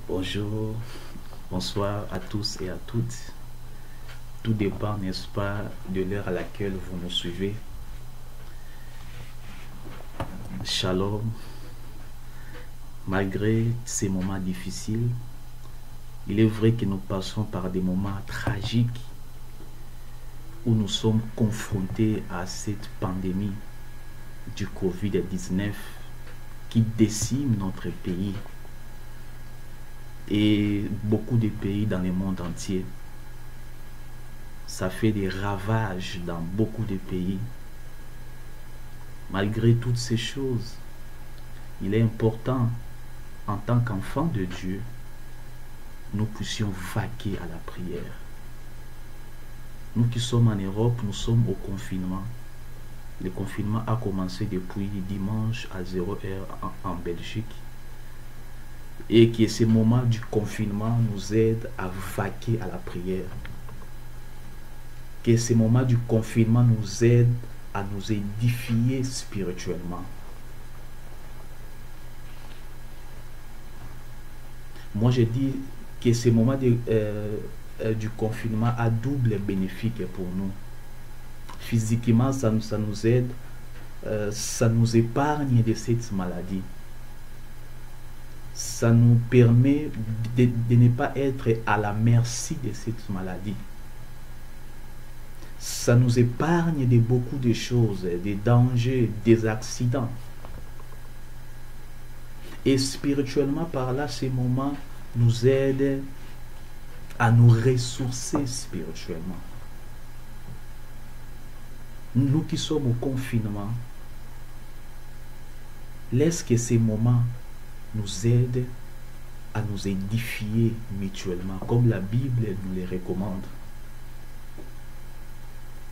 Bonjour, bonsoir à tous et à toutes. Tout dépend, n'est-ce pas, de l'heure à laquelle vous nous suivez. Shalom. Malgré ces moments difficiles, il est vrai que nous passons par des moments tragiques où nous sommes confrontés à cette pandémie du Covid-19 qui décime notre pays et beaucoup de pays dans le monde entier. Ça fait des ravages dans beaucoup de pays. Malgré toutes ces choses, il est important, en tant qu'enfants de Dieu, nous puissions vaquer à la prière. Nous qui sommes en Europe, nous sommes au confinement. Le confinement a commencé depuis dimanche à 0h en Belgique. Et que ces moments du confinement nous aident à vaquer à la prière. Que ces moments du confinement nous aident à nous édifier spirituellement. Moi, je dis que ces moments du confinement a double bénéfique pour nous. Physiquement, ça nous aide, ça nous épargne de cette maladie. Ça nous permet de ne pas être à la merci de cette maladie. Ça nous épargne de beaucoup de choses, des dangers, des accidents. Et spirituellement par là, ces moments nous aident à nous ressourcer spirituellement. Nous qui sommes au confinement, laisse que ces moments nous aident à nous édifier mutuellement, comme la Bible nous les recommande.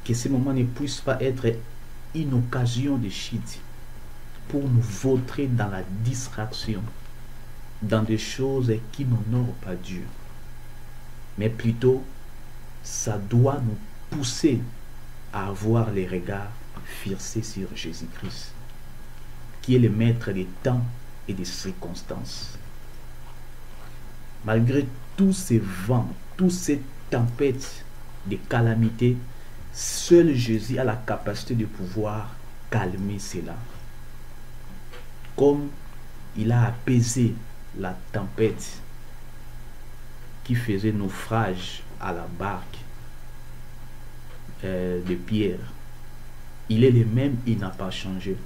Que ces moments ne puissent pas être une occasion de chute pour nous vautrer dans la distraction, dans des choses qui n'honorent pas Dieu. Mais plutôt, ça doit nous pousser à avoir les regards fixés sur Jésus-Christ, qui est le maître des temps et des circonstances. Malgré tous ces vents, toutes ces tempêtes de calamités, seul Jésus a la capacité de pouvoir calmer cela. Comme il a apaisé la tempête qui faisait naufrage à la barque de Pierre. Il est le même, il n'a pas changé.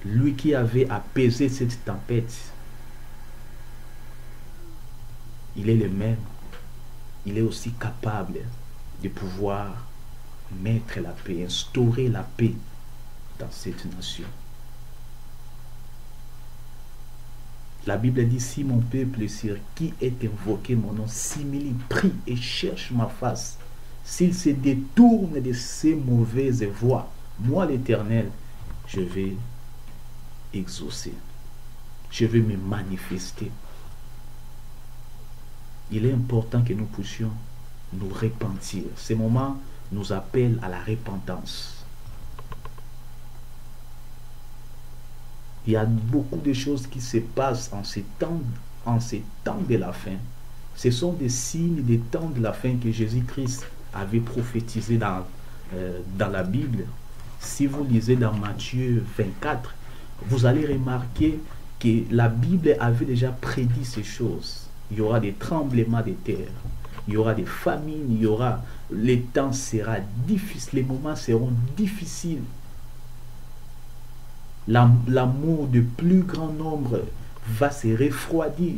Lui qui avait apaisé cette tempête, il est le même. Il est aussi capable de pouvoir mettre la paix, instaurer la paix dans cette nation. La Bible dit, si mon peuple sur qui est invoqué mon nom s'humilie, prie et cherche ma face, s'il se détourne de ses mauvaises voies, moi l'Éternel, je vais exaucer. Je vais me manifester. Il est important que nous puissions nous repentir. Ces moments nous appellent à la repentance. Il y a beaucoup de choses qui se passent en ces temps de la fin. Ce sont des signes des temps de la fin que Jésus-Christ avait prophétisé dans la Bible. Si vous lisez dans Matthieu 24, vous allez remarquer que la Bible avait déjà prédit ces choses. Il y aura des tremblements de terre, il y aura des famines, les temps seront difficiles, les moments seront difficiles. L'amour du plus grand nombre va se refroidir.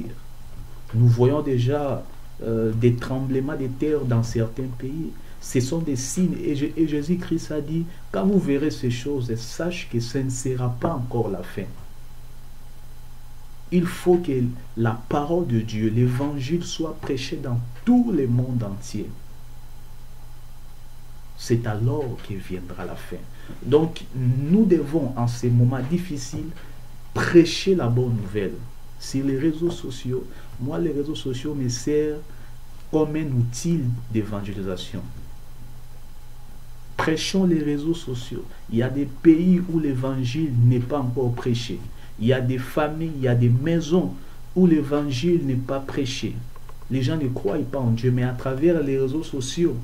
Nous voyons déjà des tremblements de terre dans certains pays. Ce sont des signes. Et Jésus-Christ a dit, quand vous verrez ces choses, sachez que ce ne sera pas encore la fin. Il faut que la parole de Dieu, l'évangile, soit prêché dans tout le monde entier. C'est alors que viendra la fin. Donc, nous devons, en ces moments difficiles, prêcher la bonne nouvelle. Sur les réseaux sociaux, moi, les réseaux sociaux me servent comme un outil d'évangélisation. Prêchons les réseaux sociaux. Il y a des pays où l'évangile n'est pas encore prêché. Il y a des familles, il y a des maisons où l'évangile n'est pas prêché. Les gens ne croient pas en Dieu, mais à travers les réseaux sociaux,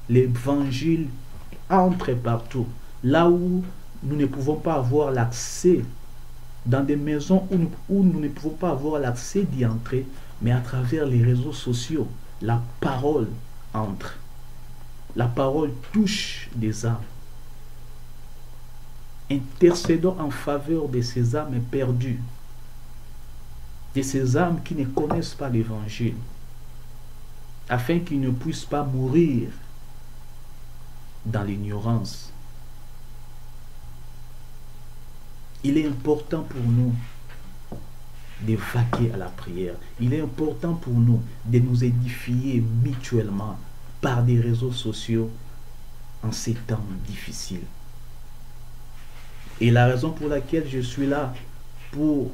l'évangile entre partout. Là où nous ne pouvons pas avoir l'accès, dans des maisons où nous ne pouvons pas avoir l'accès d'y entrer, mais à travers les réseaux sociaux, la parole entre. La parole touche des âmes. Intercédons en faveur de ces âmes perdues, de ces âmes qui ne connaissent pas l'évangile, afin qu'ils ne puissent pas mourir dans l'ignorance. Il est important pour nous de vaquer à la prière. Il est important pour nous de nous édifier mutuellement par des réseaux sociaux en ces temps difficiles. Et la raison pour laquelle je suis là, pour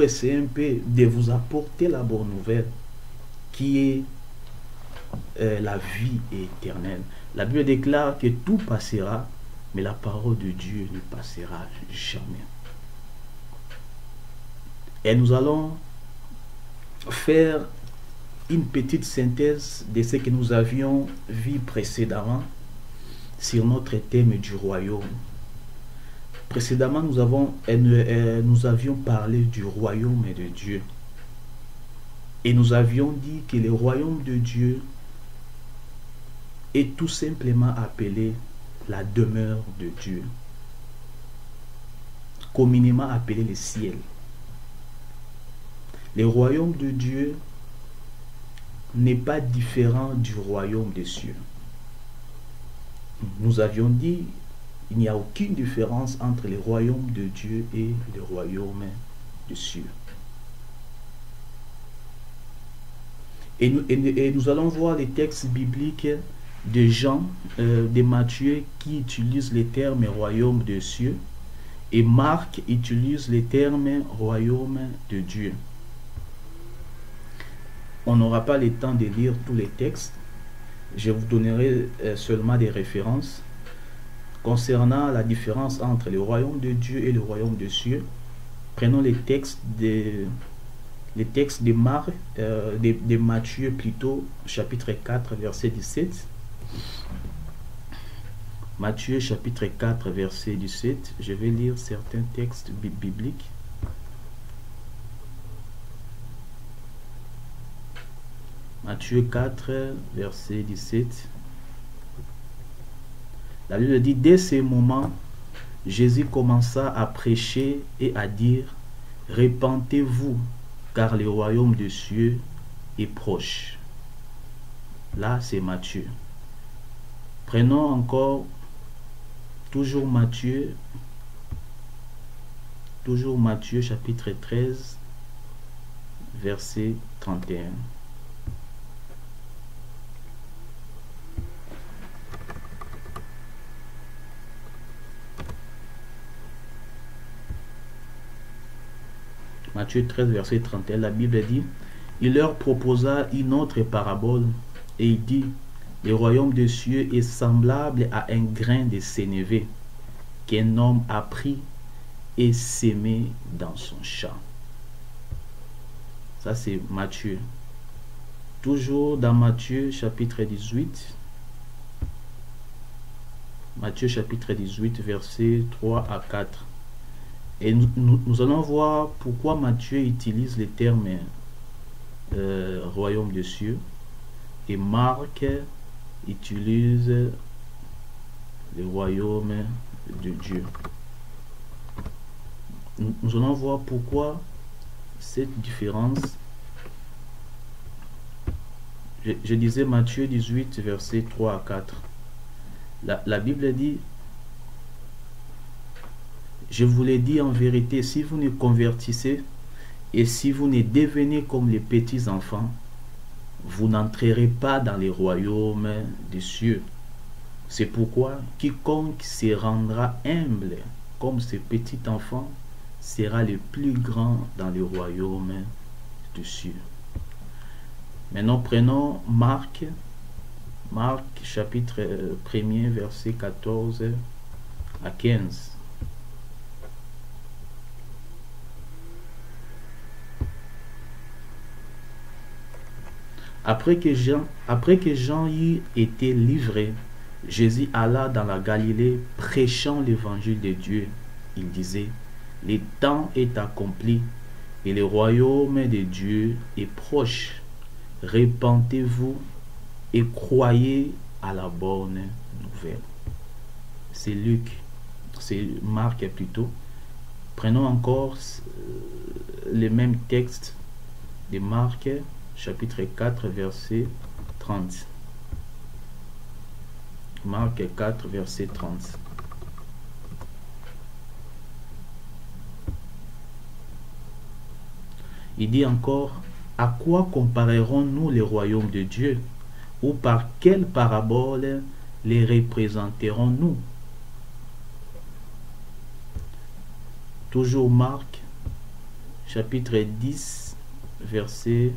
essayer un peu de vous apporter la bonne nouvelle, qui est la vie éternelle. La Bible déclare que tout passera, mais la parole de Dieu ne passera jamais. Et nous allons faire une petite synthèse de ce que nous avions vu précédemment sur notre thème du royaume. Précédemment, nous avions parlé du royaume de Dieu. Et nous avions dit que le royaume de Dieu est tout simplement appelé la demeure de Dieu, communément appelé le ciel. Le royaume de Dieu n'est pas différent du royaume des cieux. Nous avions dit qu'il n'y a aucune différence entre le royaume de Dieu et le royaume des cieux. Et nous allons voir les textes bibliques de Jean, de Matthieu, qui utilisent les termes royaume des cieux, et Marc utilise les termes royaume de Dieu. On n'aura pas le temps de lire tous les textes. Je vous donnerai seulement des références concernant la différence entre le royaume de Dieu et le royaume des cieux. Prenons les textes de Marc, de Matthieu plutôt, chapitre 4, verset 17. Matthieu, chapitre 4, verset 17. Je vais lire certains textes bibliques. Matthieu 4, verset 17. La Bible dit, dès ce moment, Jésus commença à prêcher et à dire, répentez-vous, car le royaume des cieux est proche. Là, c'est Matthieu. Prenons encore, toujours Matthieu, chapitre 13, verset 31. Matthieu 13, verset 31, la Bible dit, il leur proposa une autre parabole et il dit, le royaume des cieux est semblable à un grain de sénévé qu'un homme a pris et sémé dans son champ. Ça c'est Matthieu. Toujours dans Matthieu chapitre 18. Matthieu chapitre 18, versets 3 à 4. Et nous allons voir pourquoi Matthieu utilise les termes royaume des cieux et Marc utilise le royaume de Dieu. Nous allons voir pourquoi cette différence. Je disais Matthieu 18, versets 3 à 4. La Bible dit, je vous l'ai dit en vérité, si vous ne convertissez et si vous ne devenez comme les petits enfants, vous n'entrerez pas dans les royaumes des cieux. C'est pourquoi quiconque se rendra humble comme ces petits enfants sera le plus grand dans le royaume des cieux. Maintenant prenons Marc chapitre 1er, verset 14 à 15. Après que Jean y était livré, Jésus alla dans la Galilée prêchant l'évangile de Dieu. Il disait, le temps est accompli et le royaume de Dieu est proche. Repentez-vous et croyez à la bonne nouvelle. C'est Luc, c'est Marc plutôt. Prenons encore les mêmes textes de Marc, chapitre 4, verset 30. Marc 4, verset 30. Il dit encore, à quoi comparerons-nous les royaumes de Dieu? Ou par quelle parabole les représenterons-nous? Toujours Marc, chapitre 10, verset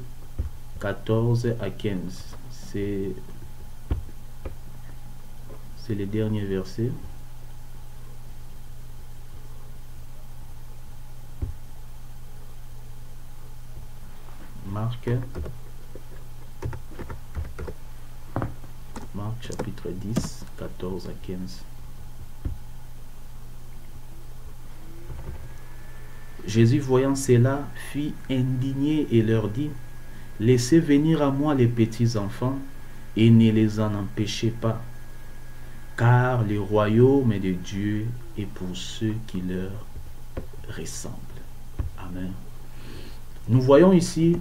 14 à 15. C'est le dernier verset. Marc chapitre 10, 14 à 15. Jésus, voyant cela, fut indigné et leur dit, laissez venir à moi les petits enfants et ne les en empêchez pas, car le royaume de Dieu est pour ceux qui leur ressemblent. Amen. Nous voyons ici,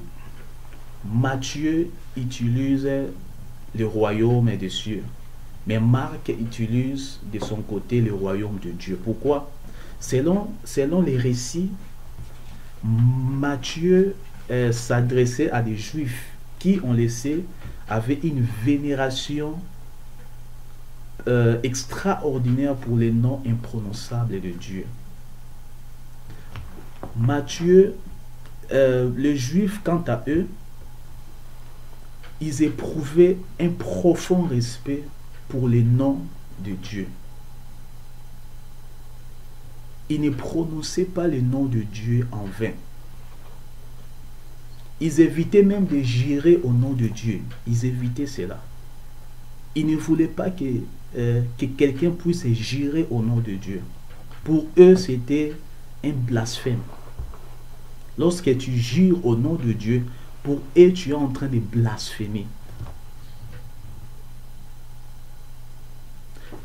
Matthieu utilise le royaume des cieux, mais Marc utilise de son côté le royaume de Dieu. Pourquoi? Selon les récits, Matthieu s'adressait à des juifs qui, on le sait, avaient une vénération extraordinaire pour les noms imprononçables de Dieu. Matthieu, les juifs, quant à eux, ils éprouvaient un profond respect pour les noms de Dieu. Ils ne prononçaient pas les noms de Dieu en vain. Ils évitaient même de jurer au nom de Dieu. Ils évitaient cela. Ils ne voulaient pas que quelqu'un puisse jurer au nom de Dieu. Pour eux, c'était un blasphème. Lorsque tu jures au nom de Dieu, pour eux, tu es en train de blasphémer.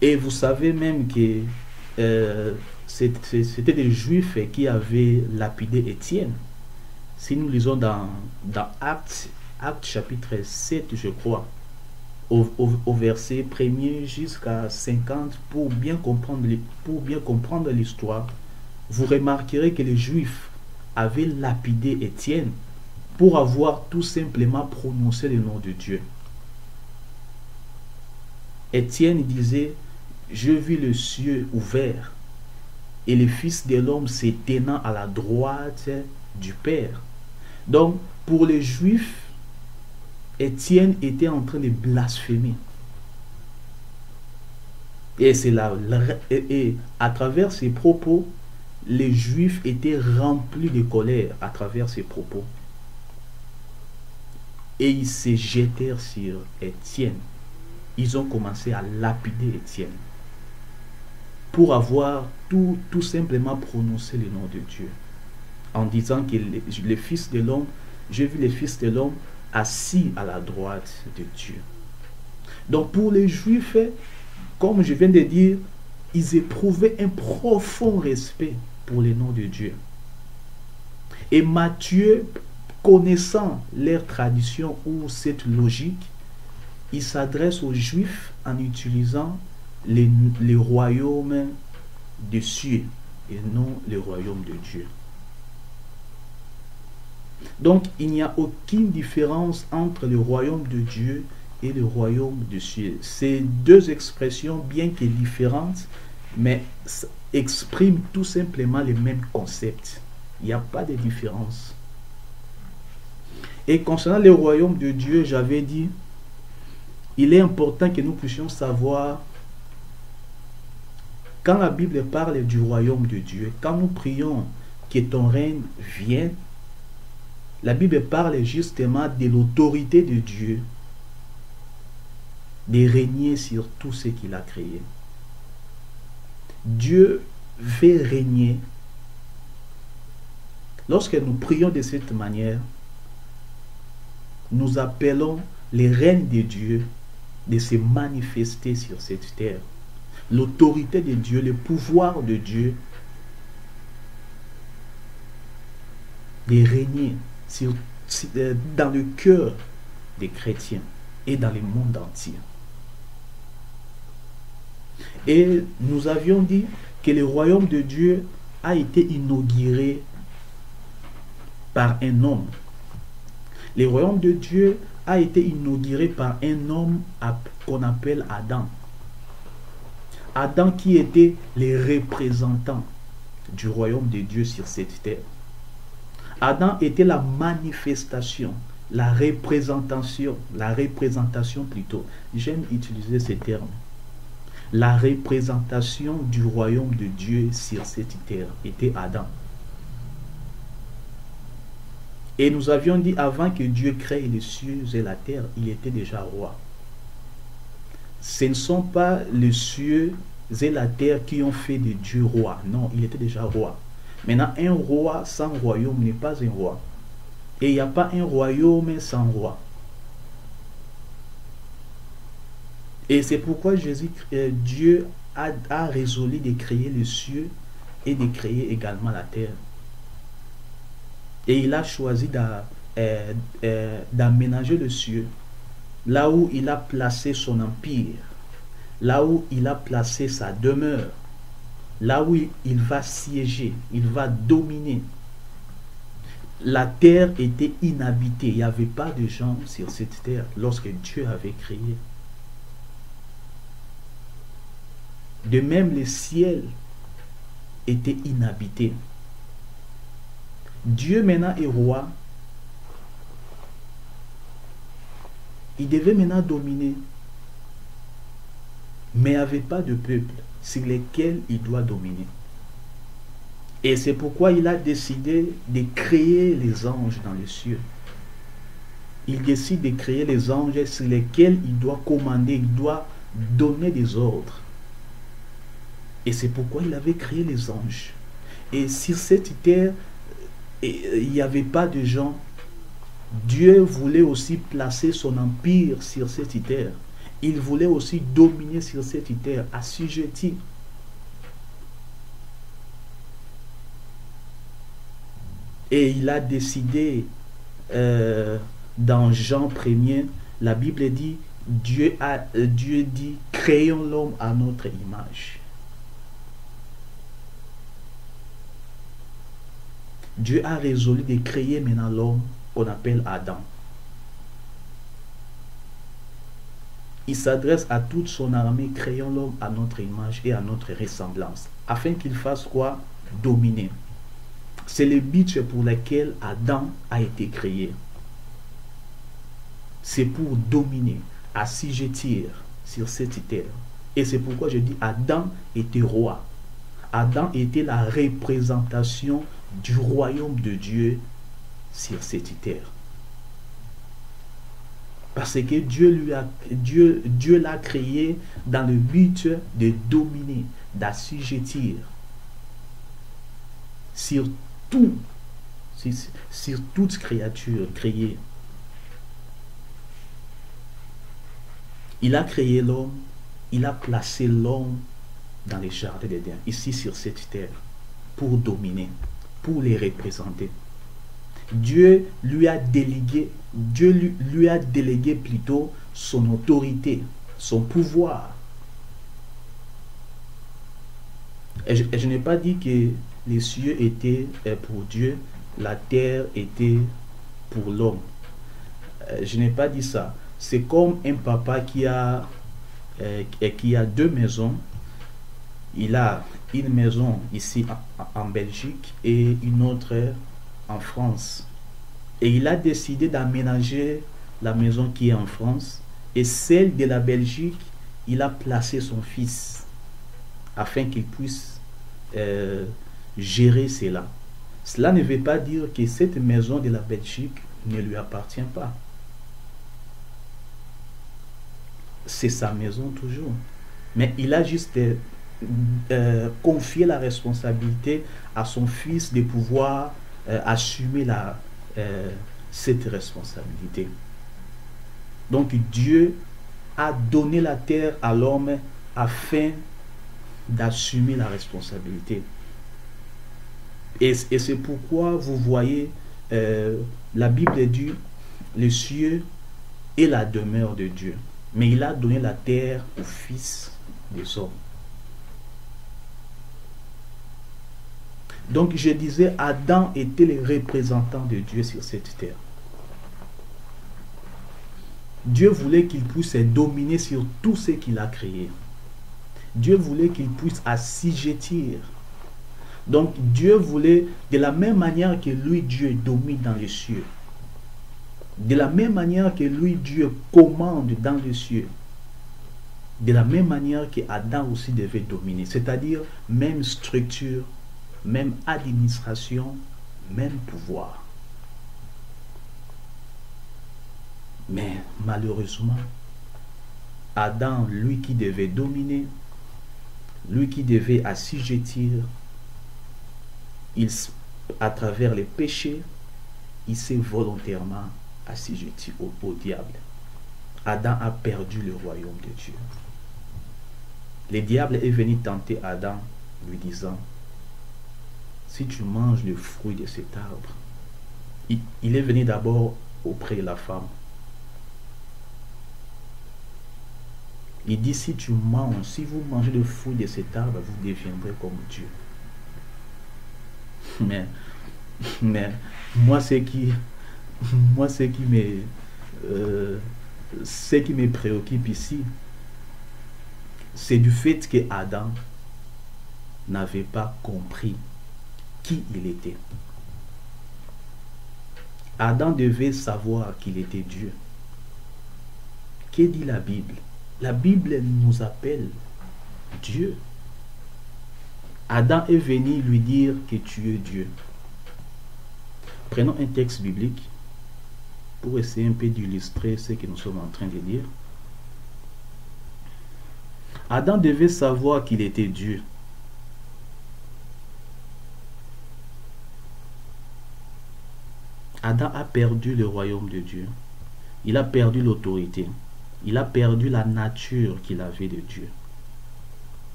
Et vous savez même que c'était des Juifs qui avaient lapidé Étienne. Si nous lisons dans Actes chapitre 7, je crois, au verset 1er jusqu'à 50, pour bien comprendre l'histoire, vous remarquerez que les Juifs avaient lapidé Étienne pour avoir tout simplement prononcé le nom de Dieu. Étienne disait, je vis le ciel ouvert et le Fils de l'homme se tenant à la droite du Père. Donc, pour les Juifs, Étienne était en train de blasphémer. Et à travers ses propos, les Juifs étaient remplis de colère à travers ses propos. Et ils se jetèrent sur Étienne. Ils ont commencé à lapider Étienne pour avoir tout simplement prononcé le nom de Dieu, en disant que le Fils de l'homme, j'ai vu le Fils de l'homme assis à la droite de Dieu. Donc pour les Juifs, comme je viens de dire, ils éprouvaient un profond respect pour le nom de Dieu. Et Matthieu, connaissant leur tradition ou cette logique, il s'adresse aux Juifs en utilisant les royaumes des cieux et non le royaume de Dieu. Donc, il n'y a aucune différence entre le royaume de Dieu et le royaume des cieux. Ces deux expressions, bien que différentes, mais expriment tout simplement le même concept. Il n'y a pas de différence. Et concernant le royaume de Dieu, j'avais dit, il est important que nous puissions savoir, quand la Bible parle du royaume de Dieu, quand nous prions que ton règne vienne, La Bible parle justement de l'autorité de Dieu de régner sur tout ce qu'il a créé. Dieu veut régner. Lorsque nous prions de cette manière, nous appelons les règnes de Dieu de se manifester sur cette terre. L'autorité de Dieu, le pouvoir de Dieu de régner dans le cœur des chrétiens et dans le monde entier. Et nous avions dit que le royaume de Dieu a été inauguré par un homme. Le royaume de Dieu a été inauguré par un homme qu'on appelle Adam. Adam qui était le représentant du royaume de Dieu sur cette terre. Adam était la manifestation, la représentation plutôt. J'aime utiliser ces termes. La représentation du royaume de Dieu sur cette terre était Adam. Et nous avions dit avant que Dieu crée les cieux et la terre, il était déjà roi. Ce ne sont pas les cieux et la terre qui ont fait de Dieu roi. Non, il était déjà roi. Maintenant, un roi sans royaume n'est pas un roi. Et il n'y a pas un royaume sans roi. Et c'est pourquoi Dieu a résolu de créer les cieux et de créer également la terre. Et il a choisi d'aménager le ciel, là où il a placé son empire, là où il a placé sa demeure, là où il va siéger, il va dominer. La terre était inhabitée, il n'y avait pas de gens sur cette terre lorsque Dieu avait créé. De même, le ciel était inhabité. Dieu maintenant est roi. Il devait maintenant dominer. Mais il n'y avait pas de peuple sur lequel il doit dominer. Et c'est pourquoi il a décidé de créer les anges dans les cieux. Il décide de créer les anges sur lesquels il doit commander, il doit donner des ordres. Et c'est pourquoi il avait créé les anges. Et sur cette terre, il n'y avait pas de gens. Dieu voulait aussi placer son empire sur cette terre. Il voulait aussi dominer sur cette terre, assujettir. Et il a décidé, dans Jean 1er, la Bible dit, Dieu dit, créons l'homme à notre image. Dieu a résolu de créer maintenant l'homme qu'on appelle Adam. Il s'adresse à toute son armée, créons l'homme à notre image et à notre ressemblance, afin qu'il fasse quoi? Dominer. C'est le but pour lequel Adam a été créé. C'est pour dominer, assujettir sur cette terre. Et c'est pourquoi je dis Adam était roi. Adam était la représentation du royaume de Dieu sur cette terre. Parce que Dieu l'a créé dans le but de dominer, d'assujettir sur toute créature créée. Il a créé l'homme, il a placé l'homme dans les jardins d'Éden, ici sur cette terre, pour dominer, pour les représenter. Dieu lui a délégué plutôt son autorité, son pouvoir. Et je n'ai pas dit que les cieux étaient pour Dieu, la terre était pour l'homme. Je n'ai pas dit ça. C'est comme un papa qui a deux maisons. Il a une maison ici en Belgique et une autre en France. Et il a décidé d'aménager la maison qui est en France. Et celle de la Belgique, il a placé son fils afin qu'il puisse gérer cela. Cela ne veut pas dire que cette maison de la Belgique ne lui appartient pas. C'est sa maison toujours. Mais il a juste confié la responsabilité à son fils de pouvoir assumer cette responsabilité. Donc Dieu a donné la terre à l'homme afin d'assumer la responsabilité. Et c'est pourquoi vous voyez, la Bible dit, les cieux est la demeure de Dieu. Mais il a donné la terre au Fils des hommes. Donc je disais, Adam était le représentant de Dieu sur cette terre. Dieu voulait qu'il puisse dominer sur tout ce qu'il a créé. Dieu voulait qu'il puisse assujettir. Donc Dieu voulait, de la même manière que lui, Dieu domine dans les cieux, de la même manière que lui, Dieu commande dans les cieux, de la même manière que Adam aussi devait dominer. C'est-à-dire même structure, même administration, même pouvoir. Mais malheureusement, Adam, lui qui devait dominer, lui qui devait assujettir, à travers les péchés, il s'est volontairement assujetti au diable. Adam a perdu le royaume de Dieu. Le diable est venu tenter Adam, lui disant, si tu manges le fruit de cet arbre, il est venu d'abord auprès de la femme. Il dit, si vous mangez le fruit de cet arbre, vous deviendrez comme Dieu. Mais moi, ce qui me préoccupe ici, c'est du fait que Adam n'avait pas compris qui il était. Adam devait savoir qu'il était Dieu. Que dit la Bible? La Bible nous appelle Dieu. Adam est venu lui dire que tu es Dieu. Prenons un texte biblique pour essayer un peu d'illustrer ce que nous sommes en train de dire. Adam devait savoir qu'il était Dieu. Adam a perdu le royaume de Dieu. Il a perdu l'autorité. Il a perdu la nature qu'il avait de Dieu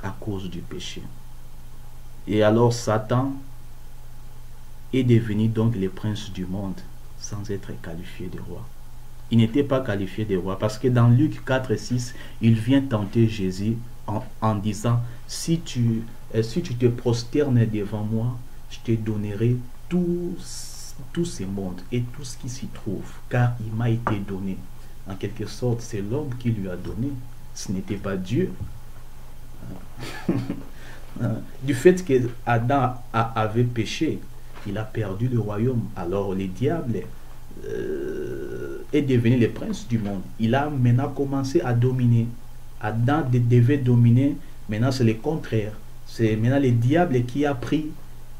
à cause du péché. Et alors Satan est devenu donc le prince du monde sans être qualifié de roi. Il n'était pas qualifié de roi parce que dans Luc 4,6, il vient tenter Jésus en disant, si tu te prosternes devant moi, je te donnerai tous ces mondes et tout ce qui s'y trouve, car il m'a été donné. En quelque sorte, c'est l'homme qui lui a donné. Ce n'était pas Dieu. Du fait que Adam avait péché, il a perdu le royaume. Alors le diable est devenu le prince du monde. Il a maintenant commencé à dominer. Adam devait dominer. Maintenant c'est le contraire. C'est maintenant le diable qui a pris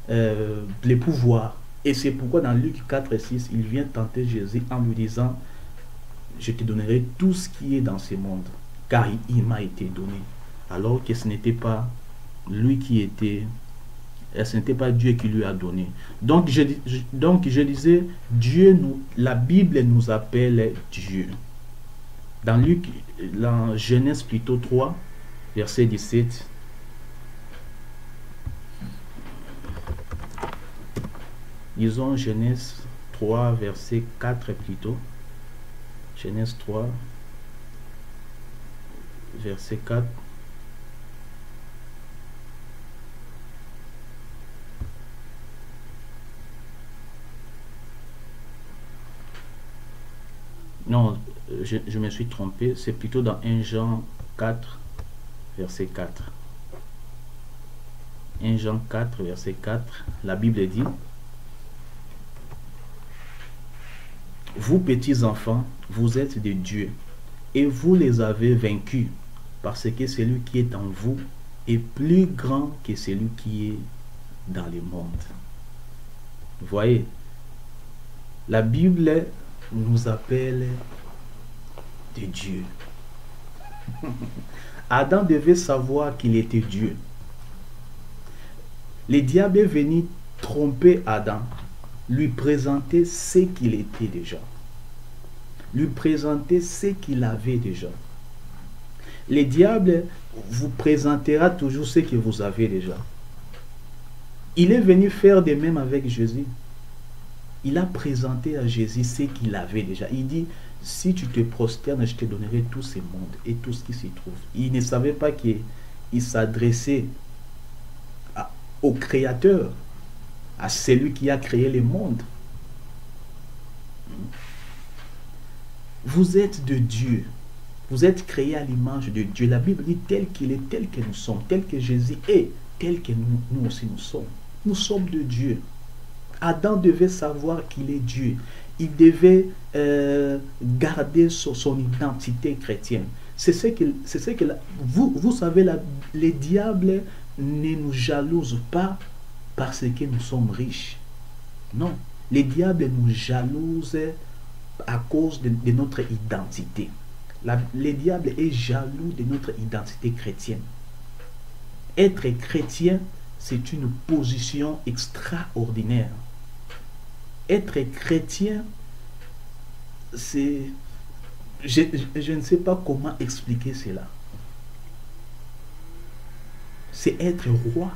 le pouvoir. Et c'est pourquoi dans Luc 4,6, il vient tenter Jésus en lui disant, je te donnerai tout ce qui est dans ce monde, car il m'a été donné. Alors que ce n'était pas lui qui était, ce n'était pas Dieu qui lui a donné. Donc je disais, la Bible nous appelle Dieu. Dans Genèse plutôt 3, verset 17. Disons Genèse 3, verset 4 plutôt. Genèse 3, verset 4. Non, je me suis trompé. C'est plutôt dans 1 Jean 4, verset 4. 1 Jean 4, verset 4. La Bible dit, vous petits enfants, vous êtes de Dieu, et vous les avez vaincus, parce que celui qui est en vous est plus grand que celui qui est dans le monde. Vous voyez, la Bible nous appelle des dieux. Adam devait savoir qu'il était Dieu. Le diable est venu tromper Adam, lui présenter ce qu'il était déjà, lui présenter ce qu'il avait déjà. Le diable vous présentera toujours ce que vous avez déjà. Il est venu faire de même avec Jésus. Il a présenté à Jésus ce qu'il avait déjà. Il dit, si tu te prosternes, je te donnerai tout ce monde et tout ce qui s'y trouve. Il ne savait pas qu'il s'adressait au Créateur, à celui qui a créé le monde. Vous êtes de Dieu. Vous êtes créés à l'image de Dieu. La Bible dit tel qu'il est, tel que nous sommes, tel que Jésus est, tel que nous aussi nous sommes. Nous sommes de Dieu. Adam devait savoir qu'il est Dieu. Il devait garder son identité chrétienne. C'est ce que vous savez, les diables ne nous jalousent pas parce que nous sommes riches. Non, les diables nous jalousent à cause de notre identité. Le diable est jaloux de notre identité chrétienne. Être chrétien, c'est une position extraordinaire. Être chrétien, c'est... Je ne sais pas comment expliquer cela. C'est être roi.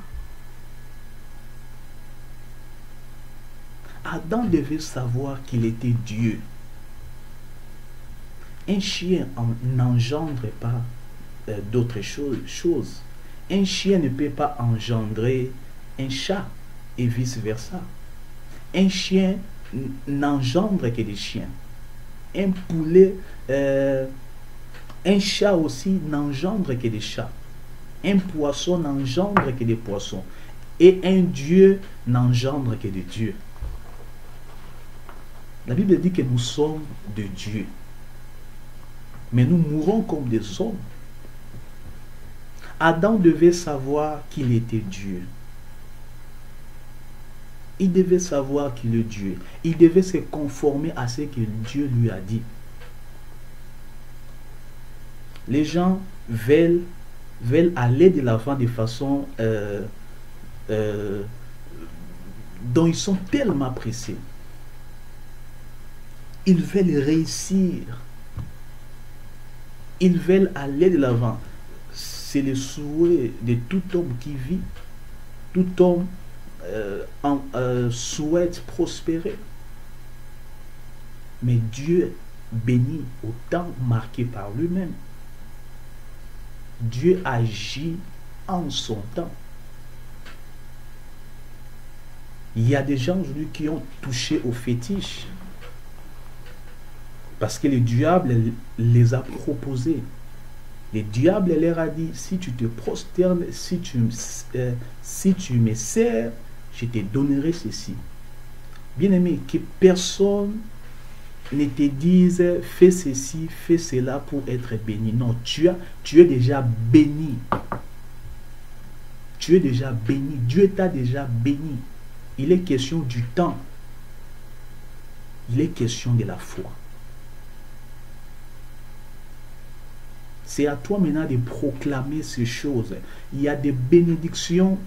Adam devait savoir qu'il était Dieu. Un chien n'engendre pas d'autres choses. Un chien ne peut pas engendrer un chat et vice-versa. Un chien n'engendre que des chiens. Un poulet, un chat aussi n'engendre que des chats. Un poisson n'engendre que des poissons. Et un Dieu n'engendre que des dieux. La Bible dit que nous sommes de Dieu. Mais nous mourons comme des hommes. Adam devait savoir qu'il était Dieu. Il devait savoir qu'il est Dieu. Il devait se conformer à ce que Dieu lui a dit. Les gens veulent aller de l'avant de façon dont ils sont tellement pressés. Ils veulent réussir. Ils veulent aller de l'avant. C'est le souhait de tout homme qui vit. Tout homme souhaite prospérer. Mais Dieu bénit au temps marqué par lui-même. Dieu agit en son temps. Il y a des gens aujourd'hui qui ont touché au fétiche. Parce que le diable les a proposés. Le diable leur a dit, si tu te prosternes, si tu me sers, je te donnerai ceci. Bien-aimé, que personne ne te dise, fais ceci, fais cela pour être béni. Non, tu es déjà béni. Tu es déjà béni. Dieu t'a déjà béni. Il est question du temps. Il est question de la foi. C'est à toi maintenant de proclamer ces choses. Il y a des bénédictions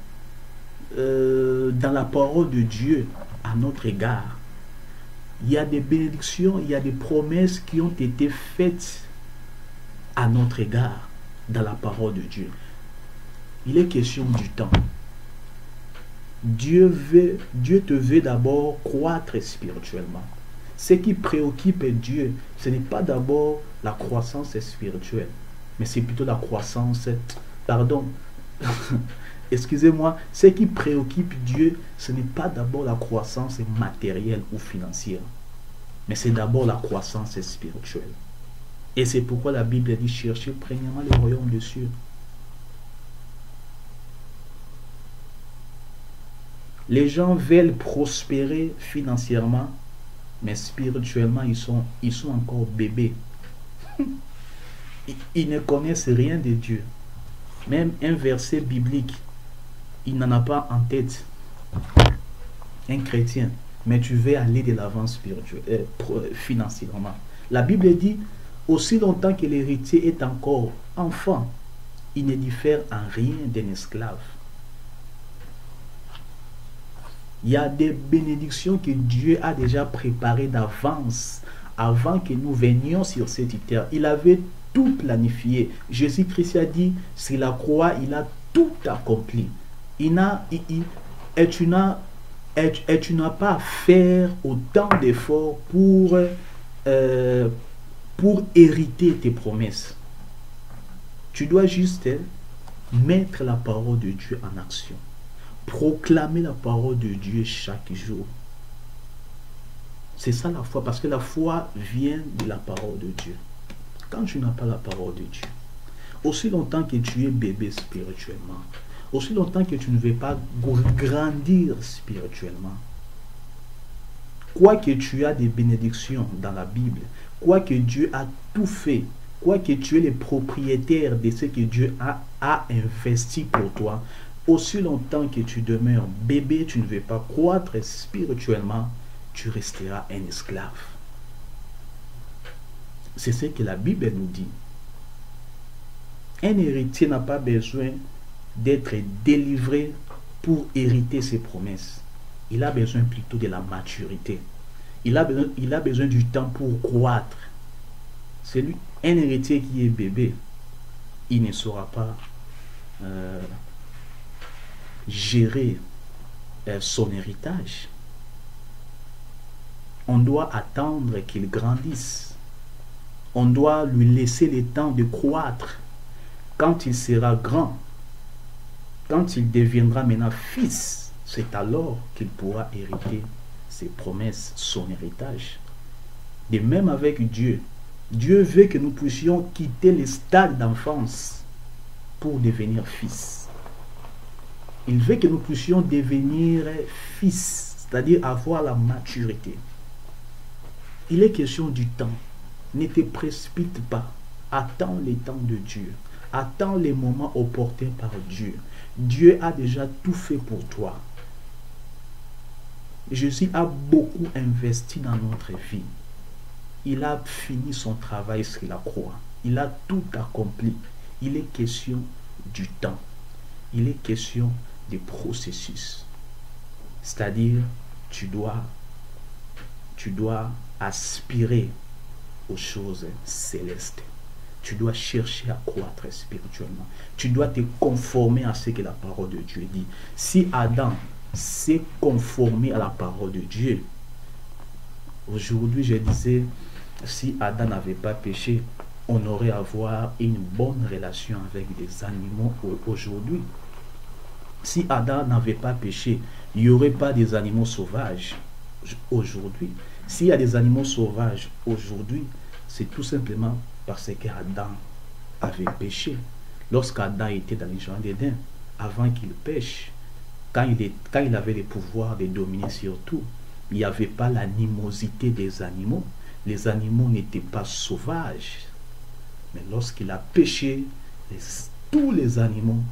dans la parole de Dieu à notre égard. Il y a des bénédictions, il y a des promesses qui ont été faites à notre égard dans la parole de Dieu. Il est question du temps. Dieu te veut d'abord croître spirituellement. Ce qui préoccupe Dieu, ce n'est pas d'abord la croissance spirituelle, mais c'est plutôt la croissance, excusez-moi, ce qui préoccupe Dieu, ce n'est pas d'abord la croissance matérielle ou financière, mais c'est d'abord la croissance spirituelle. Et c'est pourquoi la Bible dit, cherchez premièrement le royaume des cieux. Les gens veulent prospérer financièrement, mais spirituellement, ils sont encore bébés. Ils ne connaissent rien de Dieu. Même un verset biblique, il n'en a pas en tête. Un chrétien, mais tu veux aller de l'avant financièrement. La Bible dit, aussi longtemps que l'héritier est encore enfant, il ne diffère en rien d'un esclave. Il y a des bénédictions que Dieu a déjà préparées d'avance, avant que nous venions sur cette terre. Il avait tout planifié. Jésus-Christ a dit, sur la croix, il a tout accompli. Et tu n'as pas à faire autant d'efforts pour hériter tes promesses. Tu dois juste mettre la parole de Dieu en action. Proclamer la parole de Dieu chaque jour. C'est ça la foi, parce que la foi vient de la parole de Dieu. Quand tu n'as pas la parole de Dieu, aussi longtemps que tu es bébé spirituellement, aussi longtemps que tu ne veux pas grandir spirituellement, quoique tu as des bénédictions dans la Bible, quoique Dieu a tout fait, quoique tu es le propriétaire de ce que Dieu a investi pour toi, aussi longtemps que tu demeures bébé, tu ne veux pas croître spirituellement, tu resteras un esclave. C'est ce que la Bible nous dit. Un héritier n'a pas besoin d'être délivré pour hériter ses promesses. Il a besoin plutôt de la maturité. Il a besoin du temps pour croître. Un héritier qui est bébé, il ne saura pas gérer son héritage. On doit attendre qu'il grandisse. On doit lui laisser le temps de croître. Quand il sera grand, quand il deviendra maintenant fils, c'est alors qu'il pourra hériter ses promesses, son héritage. De même avec Dieu. Dieu veut que nous puissions quitter le stade d'enfance pour devenir fils. Il veut que nous puissions devenir fils, c'est-à-dire avoir la maturité. Il est question du temps. Ne te précipite pas. Attends les temps de Dieu. Attends les moments opportuns par Dieu. Dieu a déjà tout fait pour toi. Jésus a beaucoup investi dans notre vie. Il a fini son travail sur la croix. Il a tout accompli. Il est question du temps. Il est question du processus. C'est-à-dire, tu dois aspirer aux choses célestes. Tu dois chercher à croître spirituellement. Tu dois te conformer à ce que la parole de Dieu dit. Si Adam s'est conformé à la parole de Dieu, aujourd'hui je disais, si Adam n'avait pas péché, on aurait à avoir une bonne relation avec des animaux aujourd'hui. Si Adam n'avait pas péché, il n'y aurait pas des animaux sauvages aujourd'hui. S'il y a des animaux sauvages aujourd'hui, c'est tout simplement parce qu'Adam avait péché. Lorsqu'Adam était dans le jardin d'Éden, avant qu'il pêche, quand il avait le pouvoir de dominer sur tout, il n'y avait pas l'animosité des animaux. Les animaux n'étaient pas sauvages. Mais lorsqu'il a péché, tous les animaux,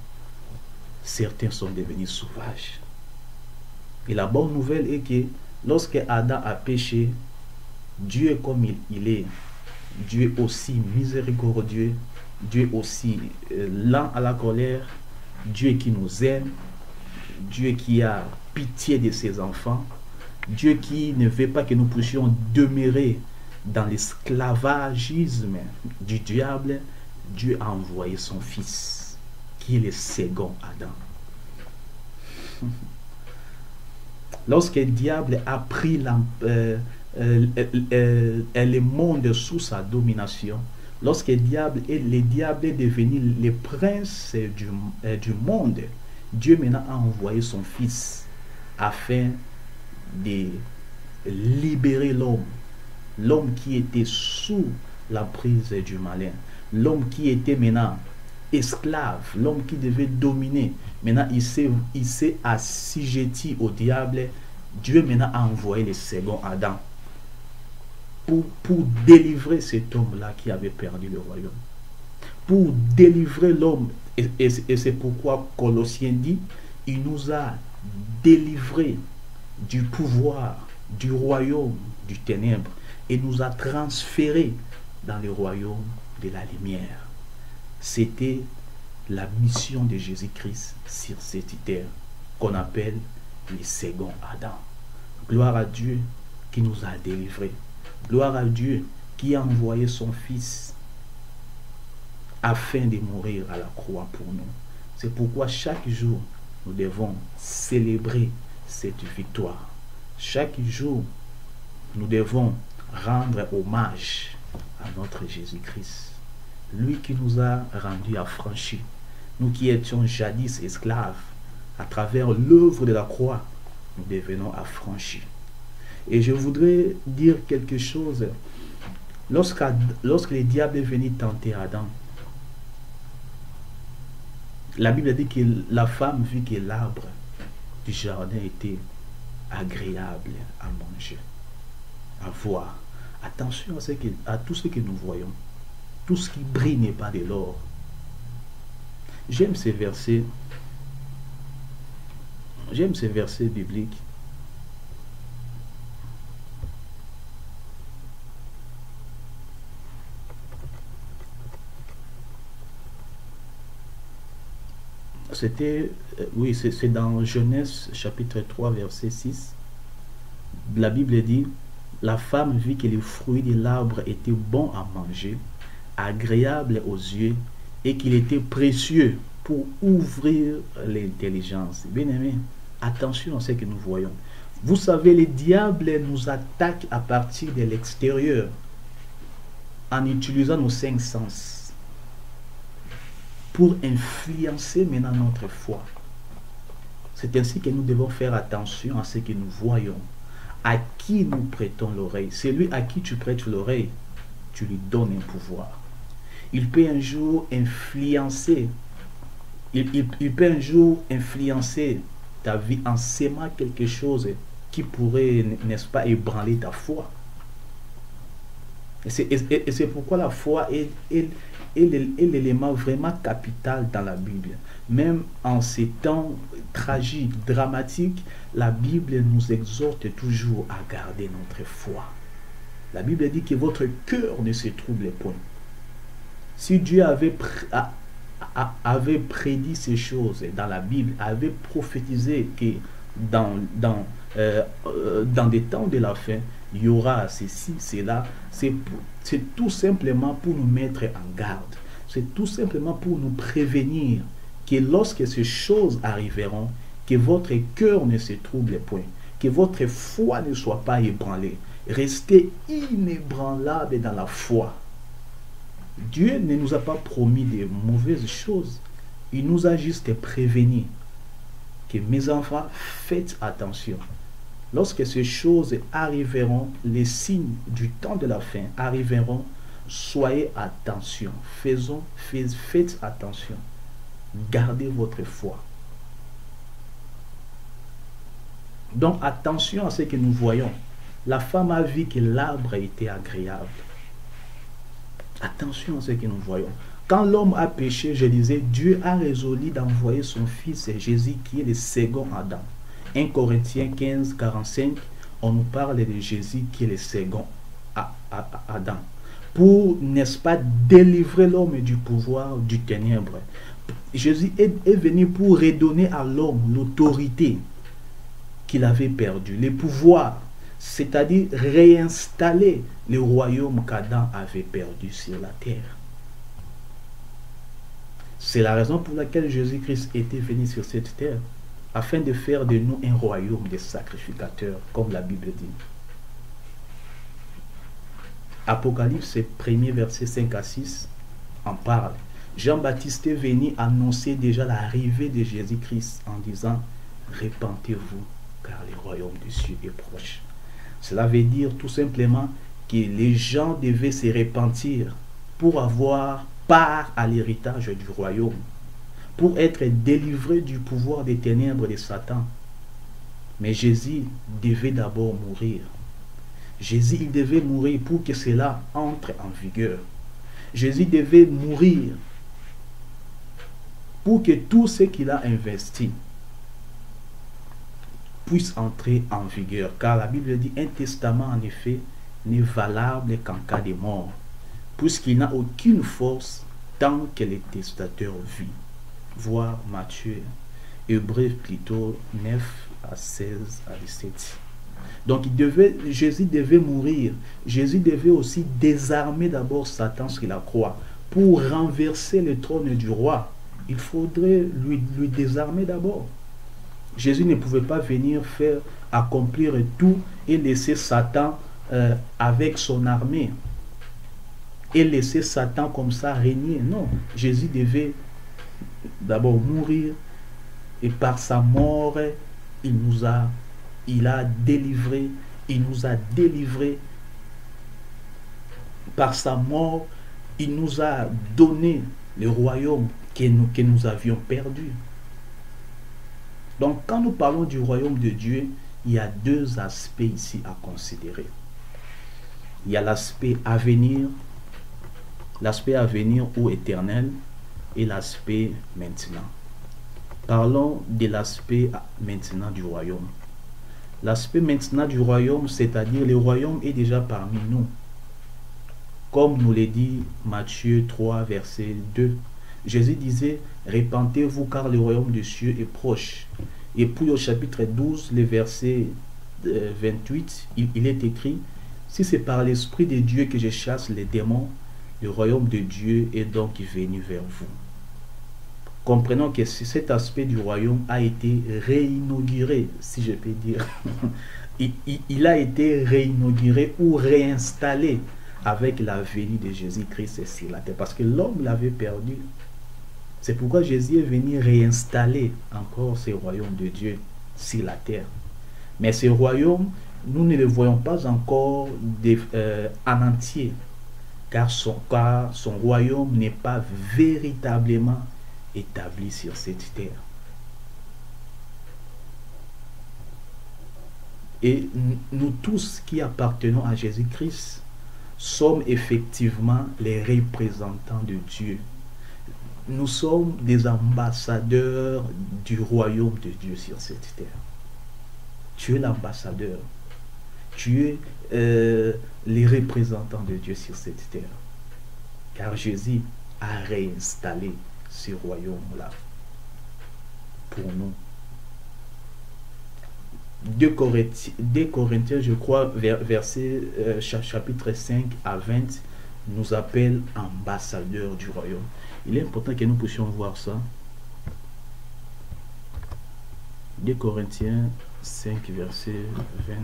certains sont devenus sauvages. Et la bonne nouvelle est que lorsque Adam a péché, Dieu comme il est, Dieu aussi miséricordieux, Dieu aussi lent à la colère, Dieu qui nous aime, Dieu qui a pitié de ses enfants, Dieu qui ne veut pas que nous puissions demeurer dans l'esclavagisme du diable. Dieu a envoyé son fils, qui est le second Adam. Lorsque le diable a pris le monde sous sa domination, lorsque le diable est devenu le prince du monde, Dieu maintenant a envoyé son fils afin de libérer l'homme qui était sous la prise du malin, l'homme qui était maintenant esclave, l'homme qui devait dominer. Maintenant, il s'est assujetti au diable. Dieu maintenant a envoyé le second Adam pour délivrer cet homme-là qui avait perdu le royaume. Pour délivrer l'homme. Et c'est pourquoi Colossiens dit, il nous a délivrés du pouvoir du royaume du ténèbre et nous a transférés dans le royaume de la lumière. C'était la mission de Jésus-Christ sur cette terre qu'on appelle le second Adam. Gloire à Dieu qui nous a délivrés. Gloire à Dieu qui a envoyé son Fils afin de mourir à la croix pour nous. C'est pourquoi chaque jour, nous devons célébrer cette victoire. Chaque jour, nous devons rendre hommage à notre Jésus-Christ. Lui qui nous a rendus affranchis. Nous qui étions jadis esclaves, à travers l'œuvre de la croix, nous devenons affranchis. Et je voudrais dire quelque chose. Lorsque le diable est venu tenter Adam, la Bible dit que la femme vit que l'arbre du jardin était agréable à manger, à voir. Attention à tout ce que nous voyons. Tout ce qui brille n'est pas de l'or. J'aime ces versets. J'aime ces versets bibliques. Oui, c'est dans Genèse chapitre 3, verset 6. La Bible dit, la femme vit que les fruits de l'arbre étaient bons à manger, agréables aux yeux, et qu'il était précieux pour ouvrir l'intelligence. Bien aimé, attention à ce que nous voyons. Vous savez, le diable nous attaque à partir de l'extérieur, en utilisant nos 5 sens, pour influencer maintenant notre foi. C'est ainsi que nous devons faire attention à ce que nous voyons. À qui nous prêtons l'oreille. Celui à qui tu prêtes l'oreille, tu lui donnes un pouvoir. Il peut un jour influencer, il peut un jour influencer ta vie en s'aimant quelque chose qui pourrait, n'est-ce pas, ébranler ta foi. Et c'est pourquoi la foi est l'élément vraiment capital dans la Bible. Même en ces temps tragiques, dramatiques, la Bible nous exhorte toujours à garder notre foi. La Bible dit que votre cœur ne se trouble point. Si Dieu avait prédit ces choses dans la Bible, avait prophétisé que dans des temps de la fin, il y aura ceci, cela, c'est tout simplement pour nous mettre en garde. C'est tout simplement pour nous prévenir que lorsque ces choses arriveront, que votre cœur ne se trouble point, que votre foi ne soit pas ébranlée. Restez inébranlable dans la foi. Dieu ne nous a pas promis de mauvaises choses. Il nous a juste prévenu que mes enfants, faites attention. Lorsque ces choses arriveront, les signes du temps de la fin arriveront, soyez attention. Faites attention. Gardez votre foi. Donc attention à ce que nous voyons. La femme a vu que l'arbre était agréable. Attention à ce que nous voyons. Quand l'homme a péché, je disais, Dieu a résolu d'envoyer son fils Jésus qui est le second Adam. 1 Corinthiens 15, 45, on nous parle de Jésus qui est le second Adam. Pour, n'est-ce pas, délivrer l'homme du pouvoir du ténèbre. Jésus est venu pour redonner à l'homme l'autorité qu'il avait perdue, le pouvoir, c'est-à-dire réinstaller le royaume qu'Adam avait perdu sur la terre. C'est la raison pour laquelle Jésus-Christ était venu sur cette terre, afin de faire de nous un royaume de sacrificateurs, comme la Bible dit. Apocalypse 1er verset 5 à 6 en parle. Jean-Baptiste est venu annoncer déjà l'arrivée de Jésus-Christ en disant « Repentez-vous, car le royaume des cieux est proche ». Cela veut dire tout simplement que les gens devaient se repentir pour avoir part à l'héritage du royaume, pour être délivrés du pouvoir des ténèbres de Satan. Mais Jésus devait d'abord mourir. Jésus, il devait mourir pour que cela entre en vigueur. Jésus devait mourir pour que tout ce qu'il a investi puisse entrer en vigueur. Car la Bible dit, un testament en effet n'est valable qu'en cas de mort, puisqu'il n'a aucune force tant que le testateur vit. Voir Matthieu, Hébreux plutôt 9 à 16 à 17. Donc Jésus devait mourir. Jésus devait aussi désarmer d'abord Satan sur la croix. Pour renverser le trône du roi, il faudrait lui désarmer d'abord. Jésus ne pouvait pas venir faire accomplir tout et laisser Satan avec son armée. Et laisser Satan comme ça régner. Non, Jésus devait d'abord mourir. Et par sa mort, il a délivré, il nous a délivrés. Par sa mort, il nous a donné le royaume que nous avions perdu. Donc, quand nous parlons du royaume de Dieu, il y a deux aspects ici à considérer. Il y a l'aspect à venir ou éternel, et l'aspect maintenant. Parlons de l'aspect maintenant du royaume. L'aspect maintenant du royaume, c'est-à-dire le royaume est déjà parmi nous. Comme nous l'a dit Matthieu 3, verset 2. Jésus disait, répentez-vous car le royaume des cieux est proche. Et puis au chapitre 12, le verset 28, il est écrit, si c'est par l'Esprit de Dieu que je chasse les démons, le royaume de Dieu est donc venu vers vous. Comprenons que cet aspect du royaume a été réinauguré, si je peux dire. il a été réinauguré ou réinstallé avec la venue de Jésus-Christ sur la terre. Parce que l'homme l'avait perdu. C'est pourquoi Jésus est venu réinstaller encore ce royaume de Dieu sur la terre. Mais ce royaume, nous ne le voyons pas encore en entier. Car son royaume n'est pas véritablement établi sur cette terre. Et nous tous qui appartenons à Jésus-Christ sommes effectivement les représentants de Dieu. Nous sommes des ambassadeurs du royaume de Dieu sur cette terre. Tu es l'ambassadeur. Tu es les représentants de Dieu sur cette terre. Car Jésus a réinstallé ce royaume-là pour nous. 2 Corinthiens, je crois, chapitre 5 à 20, nous appelle ambassadeurs du royaume. Il est important que nous puissions voir ça. 2 Corinthiens 5, verset 20.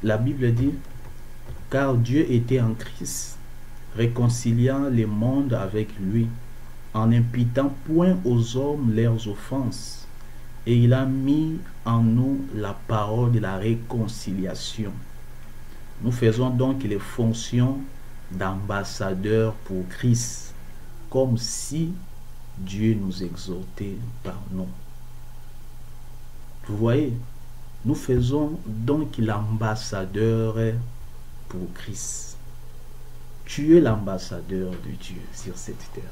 La Bible dit, car Dieu était en Christ, réconciliant les mondes avec lui, en n'imputant point aux hommes leurs offenses, et il a mis en nous la parole de la réconciliation. Nous faisons donc les fonctions d'ambassadeurs pour Christ, comme si Dieu nous exhortait par nous. Vous voyez, nous faisons donc l'ambassadeur pour Christ. Tu es l'ambassadeur de Dieu sur cette terre.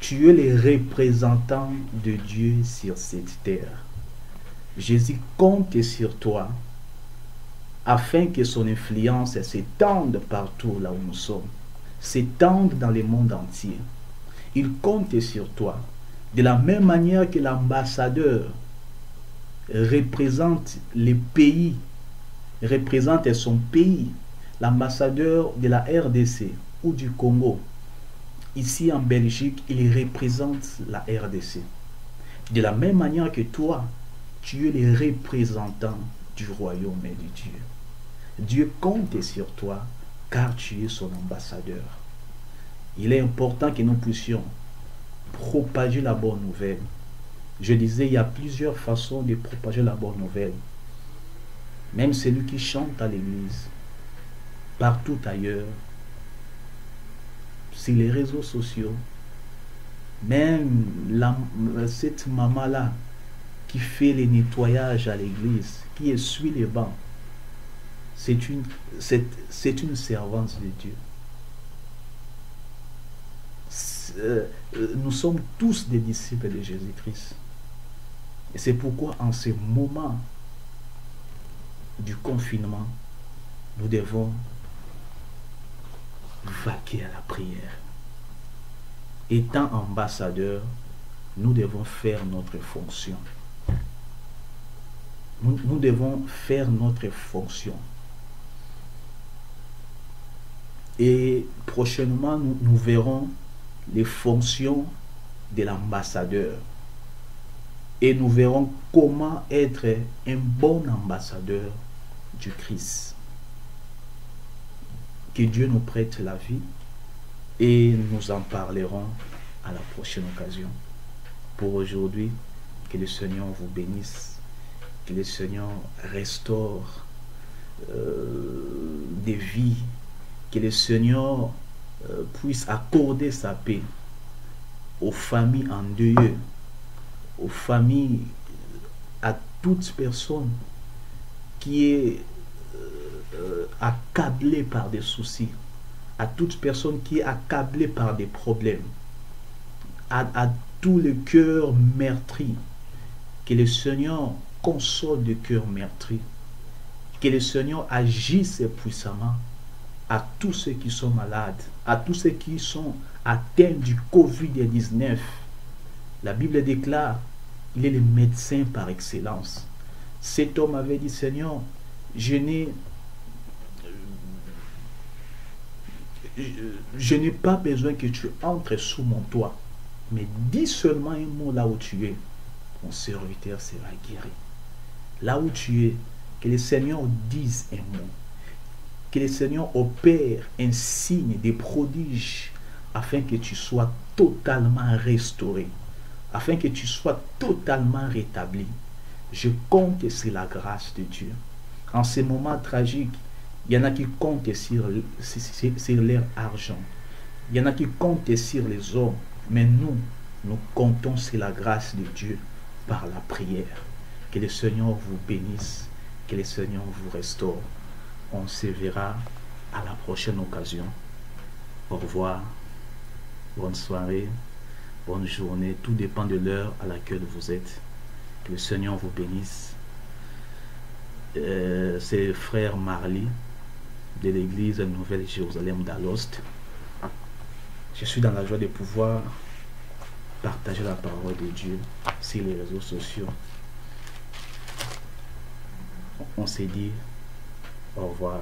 Tu es le représentant de Dieu sur cette terre. Jésus compte sur toi afin que son influence s'étende partout là où nous sommes, s'étende dans le monde entier. Il compte sur toi de la même manière que l'ambassadeur représente les pays, représente son pays, l'ambassadeur de la RDC ou du Congo. Ici en Belgique, il représente la RDC. De la même manière que toi, tu es le représentant du royaume et de Dieu. Dieu compte sur toi car tu es son ambassadeur. Il est important que nous puissions propager la bonne nouvelle. Je disais, il y a plusieurs façons de propager la bonne nouvelle. Même celui qui chante à l'église, partout ailleurs, sur les réseaux sociaux, même cette maman-là qui fait les nettoyages à l'église, qui essuie les bancs, c'est une servante de Dieu. nous sommes tous des disciples de Jésus-Christ. Et c'est pourquoi en ce moment du confinement, nous devons vaquer à la prière. Étant ambassadeurs, nous devons faire notre fonction. Nous devons faire notre fonction. Et prochainement, nous verrons les fonctions de l'ambassadeur. Et nous verrons comment être un bon ambassadeur du Christ. Que Dieu nous prête la vie et nous en parlerons à la prochaine occasion. Pour aujourd'hui, que le Seigneur vous bénisse, que le Seigneur restaure des vies, que le Seigneur puisse accorder sa paix aux familles endeuillées, aux familles, à toute personne qui est accablée par des soucis, à toute personne qui est accablée par des problèmes, à tous les cœurs meurtris, que le Seigneur console les cœurs meurtris, que le Seigneur agisse puissamment à tous ceux qui sont malades, à tous ceux qui sont atteints du Covid-19. La Bible déclare, il est le médecin par excellence. Cet homme avait dit, Seigneur, je n'ai pas besoin que tu entres sous mon toit, mais dis seulement un mot là où tu es, mon serviteur sera guéri. Là où tu es, que le Seigneur dise un mot, que le Seigneur opère un signe, des prodiges, afin que tu sois totalement restauré, afin que tu sois totalement rétabli. Je compte sur la grâce de Dieu. En ces moments tragiques, il y en a qui comptent sur leur argent. Il y en a qui comptent sur les hommes. Mais nous comptons sur la grâce de Dieu par la prière. Que le Seigneur vous bénisse, que le Seigneur vous restaure. On se verra à la prochaine occasion. Au revoir. Bonne soirée, bonne journée. Tout dépend de l'heure à laquelle vous êtes. Que le Seigneur vous bénisse. C'est frère Marley de l'église Nouvelle Jérusalem d'Alost. Je suis dans la joie de pouvoir partager la parole de Dieu sur les réseaux sociaux. On s'est dit au revoir.